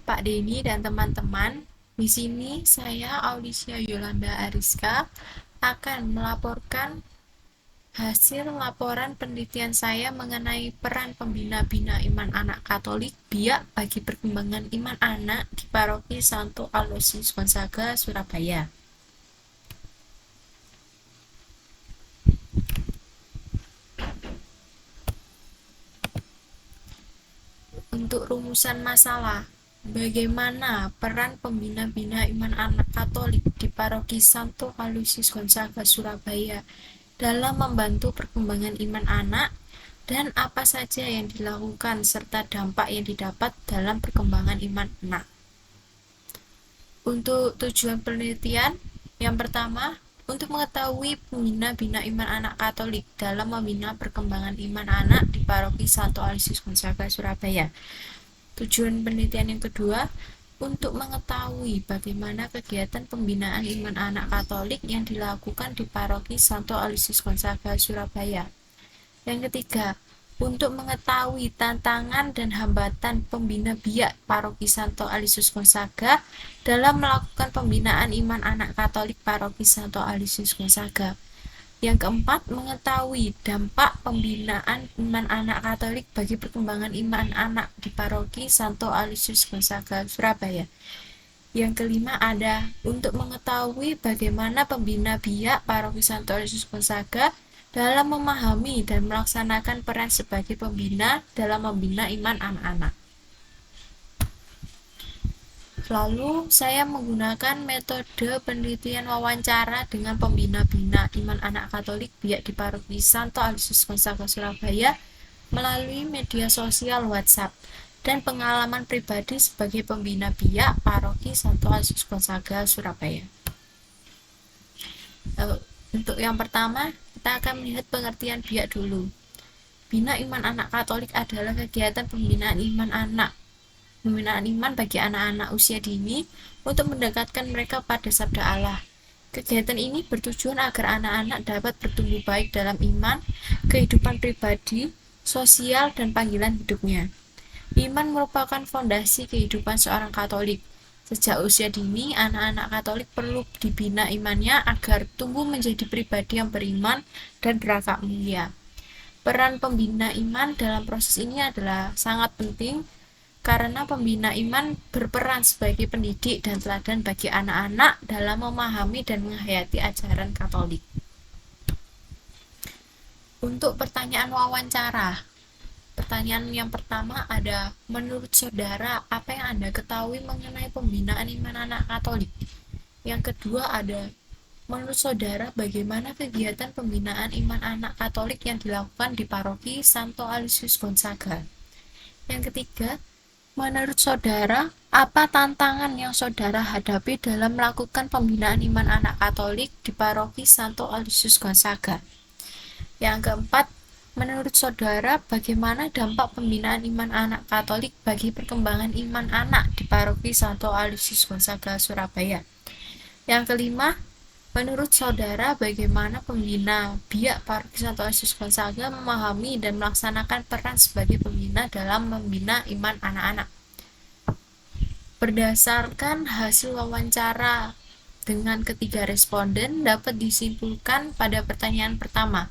Pak Denny dan teman-teman, di sini saya Aulicia Yolanda Ariska akan melaporkan hasil laporan penelitian saya mengenai peran pembina bina iman anak Katolik BIAK bagi perkembangan iman anak di Paroki Santo Aloysius Gonzaga, Surabaya. Untuk rumusan masalah, bagaimana peran pembina-bina iman anak Katolik di Paroki Santo Aloysius Gonzaga, Surabaya dalam membantu perkembangan iman anak, dan apa saja yang dilakukan serta dampak yang didapat dalam perkembangan iman anak. Untuk tujuan penelitian, yang pertama, untuk mengetahui pembina-bina iman anak Katolik dalam membina perkembangan iman anak di Paroki Santo Aloysius Gonzaga, Surabaya. Tujuan penelitian yang kedua, untuk mengetahui bagaimana kegiatan pembinaan iman anak Katolik yang dilakukan di Paroki Santo Aloysius Gonzaga, Surabaya. Yang ketiga, untuk mengetahui tantangan dan hambatan pembina BIAK Paroki Santo Aloysius Gonzaga dalam melakukan pembinaan iman anak Katolik Paroki Santo Aloysius Gonzaga. Yang keempat, mengetahui dampak pembinaan iman anak Katolik bagi perkembangan iman anak di Paroki Santo Aloysius Gonzaga, Surabaya. Yang kelima ada untuk mengetahui bagaimana pembina BIAK Paroki Santo Aloysius Gonzaga dalam memahami dan melaksanakan peran sebagai pembina dalam membina iman anak-anak. Lalu, saya menggunakan metode penelitian wawancara dengan pembina-bina iman anak Katolik BIAK di Paroki Santo Aloysius Gonzaga, Surabaya melalui media sosial WhatsApp dan pengalaman pribadi sebagai pembina BIAK Paroki Santo Aloysius Gonzaga, Surabaya. Untuk yang pertama, kita akan melihat pengertian BIAK dulu. Bina iman anak Katolik adalah kegiatan pembinaan iman anak. Pembinaan iman bagi anak-anak usia dini untuk mendekatkan mereka pada sabda Allah. Kegiatan ini bertujuan agar anak-anak dapat bertumbuh baik dalam iman, kehidupan pribadi, sosial, dan panggilan hidupnya. Iman merupakan fondasi kehidupan seorang Katolik. Sejak usia dini, anak-anak Katolik perlu dibina imannya agar tumbuh menjadi pribadi yang beriman dan berakhlak mulia. Peran pembina iman dalam proses ini adalah sangat penting karena pembina iman berperan sebagai pendidik dan teladan bagi anak-anak dalam memahami dan menghayati ajaran Katolik. Untuk pertanyaan wawancara, pertanyaan yang pertama ada, menurut saudara, apa yang Anda ketahui mengenai pembinaan iman anak Katolik? Yang kedua ada, menurut saudara, bagaimana kegiatan pembinaan iman anak Katolik yang dilakukan di Paroki Santo Aloysius Gonzaga? Yang ketiga, menurut saudara, apa tantangan yang saudara hadapi dalam melakukan pembinaan iman anak Katolik di Paroki Santo Aloysius Gonzaga? Yang keempat, menurut saudara, bagaimana dampak pembinaan iman anak Katolik bagi perkembangan iman anak di Paroki Santo Aloysius Gonzaga, Surabaya? Yang kelima, menurut saudara, bagaimana pembina BIAK Paroki Santo Aloysius Gonzaga memahami dan melaksanakan peran sebagai pembina dalam membina iman anak-anak? Berdasarkan hasil wawancara dengan ketiga responden, dapat disimpulkan pada pertanyaan pertama,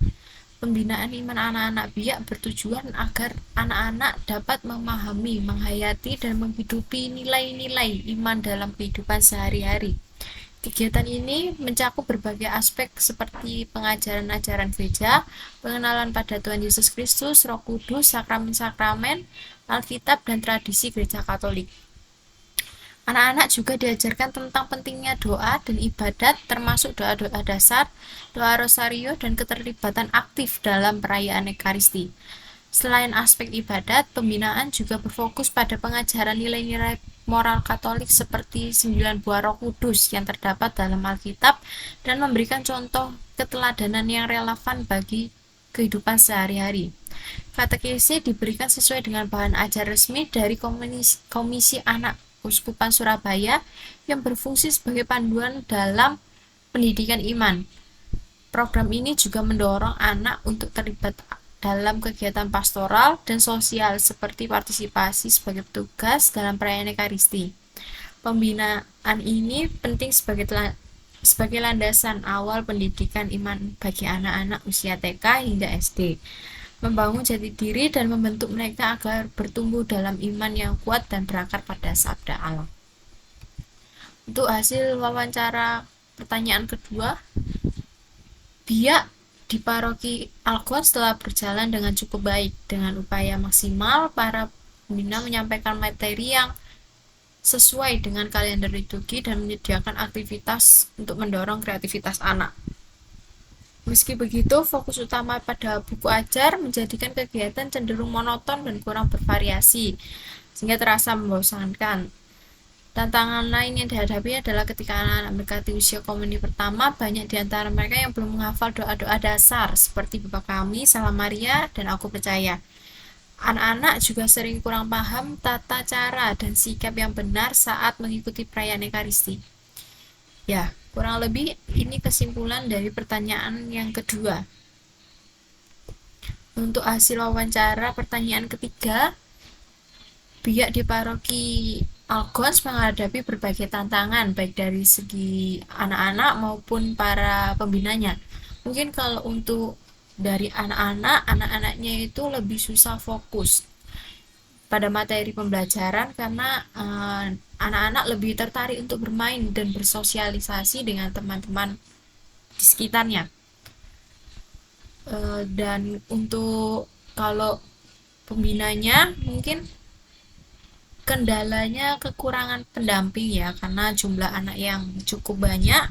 pembinaan iman anak-anak BIAK bertujuan agar anak-anak dapat memahami, menghayati, dan menghidupi nilai-nilai iman dalam kehidupan sehari-hari. Kegiatan ini mencakup berbagai aspek seperti pengajaran ajaran gereja, pengenalan pada Tuhan Yesus Kristus, Roh Kudus, sakramen-sakramen, Alkitab, dan tradisi gereja Katolik. Anak-anak juga diajarkan tentang pentingnya doa dan ibadat, termasuk doa-doa dasar, doa rosario, dan keterlibatan aktif dalam perayaan Ekaristi. Selain aspek ibadat, pembinaan juga berfokus pada pengajaran nilai-nilai moral Katolik seperti 9 buah Roh Kudus yang terdapat dalam Alkitab dan memberikan contoh keteladanan yang relevan bagi kehidupan sehari-hari. Katekesi diberikan sesuai dengan bahan ajar resmi dari Komisi Anak Uskupan Surabaya yang berfungsi sebagai panduan dalam pendidikan iman. Program ini juga mendorong anak untuk terlibat dalam kegiatan pastoral dan sosial seperti partisipasi sebagai petugas dalam perayaan Ekaristi. Pembinaan ini penting sebagai landasan awal pendidikan iman bagi anak-anak usia TK hingga SD, membangun jati diri dan membentuk mereka agar bertumbuh dalam iman yang kuat dan berakar pada sabda Allah. Untuk hasil wawancara pertanyaan kedua, biak di paroki Algon setelah berjalan dengan cukup baik. Dengan upaya maksimal, para pembina menyampaikan materi yang sesuai dengan kalender liturgi dan menyediakan aktivitas untuk mendorong kreativitas anak. Meski begitu, fokus utama pada buku ajar menjadikan kegiatan cenderung monoton dan kurang bervariasi, sehingga terasa membosankan. Tantangan lain yang dihadapi adalah ketika anak-anak mendekati usia komuni pertama, banyak di antara mereka yang belum menghafal doa-doa dasar seperti Bapa Kami, Salam Maria, dan Aku Percaya. Anak-anak juga sering kurang paham tata cara dan sikap yang benar saat mengikuti perayaan Ekaristi. Ya, kurang lebih ini kesimpulan dari pertanyaan yang kedua. Untuk hasil wawancara pertanyaan ketiga, biak di paroki Algons menghadapi berbagai tantangan baik dari segi anak-anak maupun para pembinanya. Mungkin kalau untuk dari anak-anaknya itu lebih susah fokus pada materi pembelajaran karena anak-anak lebih tertarik untuk bermain dan bersosialisasi dengan teman-teman di sekitarnya. Dan untuk kalau pembinanya mungkin kendalanya kekurangan pendamping ya, karena jumlah anak yang cukup banyak,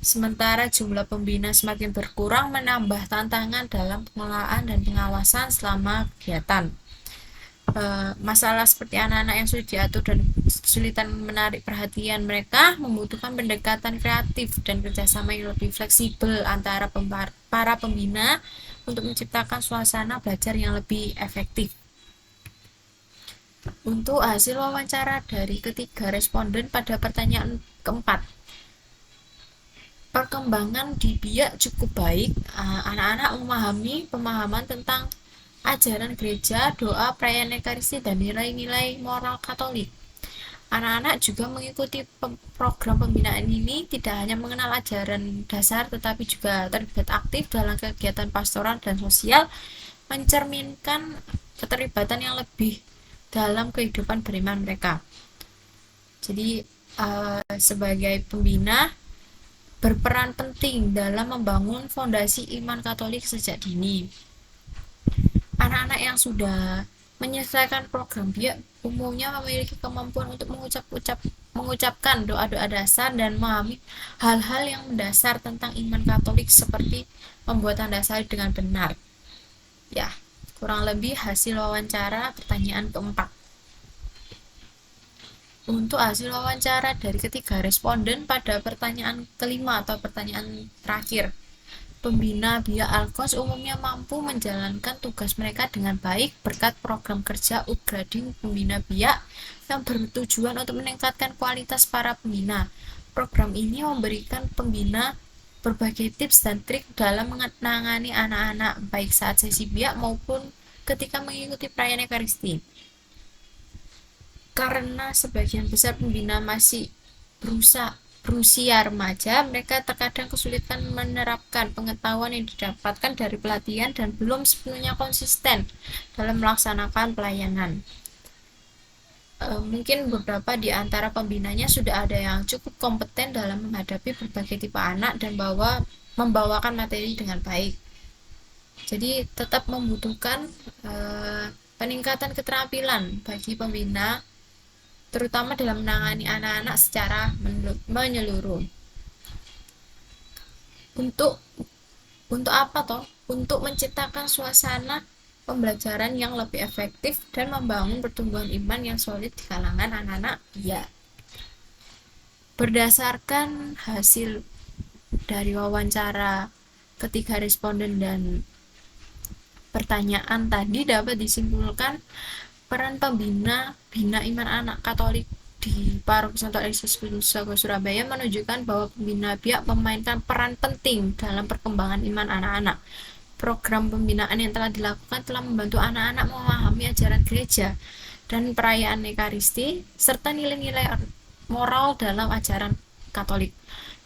sementara jumlah pembina semakin berkurang, menambah tantangan dalam pengelolaan dan pengawasan selama kegiatan. Masalah seperti anak-anak yang sulit diatur dan kesulitan menarik perhatian mereka membutuhkan pendekatan kreatif dan kerjasama yang lebih fleksibel antara para pembina untuk menciptakan suasana belajar yang lebih efektif. Untuk hasil wawancara dari ketiga responden pada pertanyaan keempat, perkembangan di biak cukup baik. Anak-anak memahami pemahaman tentang ajaran gereja, doa, perayaan Ekaristi, dan nilai-nilai moral Katolik. Anak-anak juga mengikuti program pembinaan ini tidak hanya mengenal ajaran dasar tetapi juga terlibat aktif dalam kegiatan pastoral dan sosial, mencerminkan keterlibatan yang lebih dalam kehidupan beriman mereka. Jadi sebagai pembina berperan penting dalam membangun fondasi iman Katolik sejak dini. Anak-anak yang sudah menyelesaikan program biak umumnya memiliki kemampuan untuk mengucapkan doa-doa dasar dan memahami hal-hal yang mendasar tentang iman Katolik seperti pembuatan dasar dengan benar. Ya, kurang lebih hasil wawancara pertanyaan keempat. Untuk hasil wawancara dari ketiga responden pada pertanyaan kelima atau pertanyaan terakhir, pembina biak Algons umumnya mampu menjalankan tugas mereka dengan baik berkat program kerja upgrading pembina biak yang bertujuan untuk meningkatkan kualitas para pembina. Program ini memberikan pembina berbagai tips dan trik dalam menangani anak-anak baik saat sesi biak maupun ketika mengikuti perayaan Ekaristi. Karena sebagian besar pembina masih berusia remaja, mereka terkadang kesulitan menerapkan pengetahuan yang didapatkan dari pelatihan dan belum sepenuhnya konsisten dalam melaksanakan pelayanan. Mungkin beberapa di antara pembinanya sudah ada yang cukup kompeten dalam menghadapi berbagai tipe anak dan membawakan materi dengan baik. Jadi tetap membutuhkan peningkatan keterampilan bagi pembina, terutama dalam menangani anak-anak secara menyeluruh. Untuk apa toh? Untuk menciptakan suasana pembelajaran yang lebih efektif dan membangun pertumbuhan iman yang solid di kalangan anak-anak biak. Berdasarkan hasil dari wawancara ketiga responden dan pertanyaan tadi dapat disimpulkan peran pembina Bina Iman Anak Katolik di Paroki Santo Aloysius Gonzaga Surabaya menunjukkan bahwa pembina biak memainkan peran penting dalam perkembangan iman anak-anak. Program pembinaan yang telah dilakukan telah membantu anak-anak memahami ajaran gereja dan perayaan Ekaristi serta nilai-nilai moral dalam ajaran Katolik.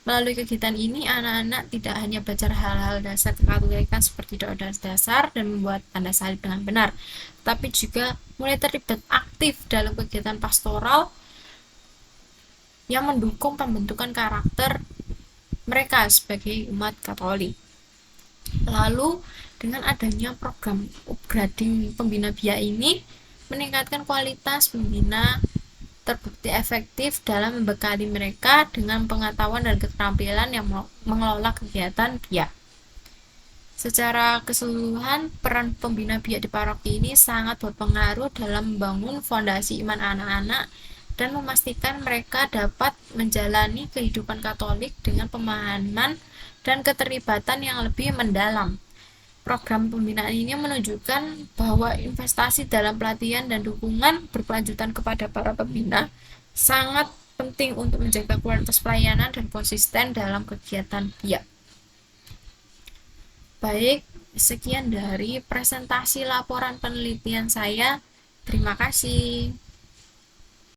Melalui kegiatan ini, anak-anak tidak hanya belajar hal-hal dasar kekatolikan seperti doa dasar dan membuat tanda salib dengan benar, tapi juga mulai terlibat aktif dalam kegiatan pastoral yang mendukung pembentukan karakter mereka sebagai umat Katolik. Lalu, dengan adanya program upgrading pembina biak ini, meningkatkan kualitas pembina terbukti efektif dalam membekali mereka dengan pengetahuan dan keterampilan yang mengelola kegiatan biak. Secara keseluruhan, peran pembina biak di paroki ini sangat berpengaruh dalam membangun fondasi iman anak-anak dan memastikan mereka dapat menjalani kehidupan Katolik dengan pemahaman dan keterlibatan yang lebih mendalam. Program pembinaan ini menunjukkan bahwa investasi dalam pelatihan dan dukungan berkelanjutan kepada para pembina sangat penting untuk menjaga kualitas pelayanan dan konsisten dalam kegiatan biak. Baik, sekian dari presentasi laporan penelitian saya. Terima kasih.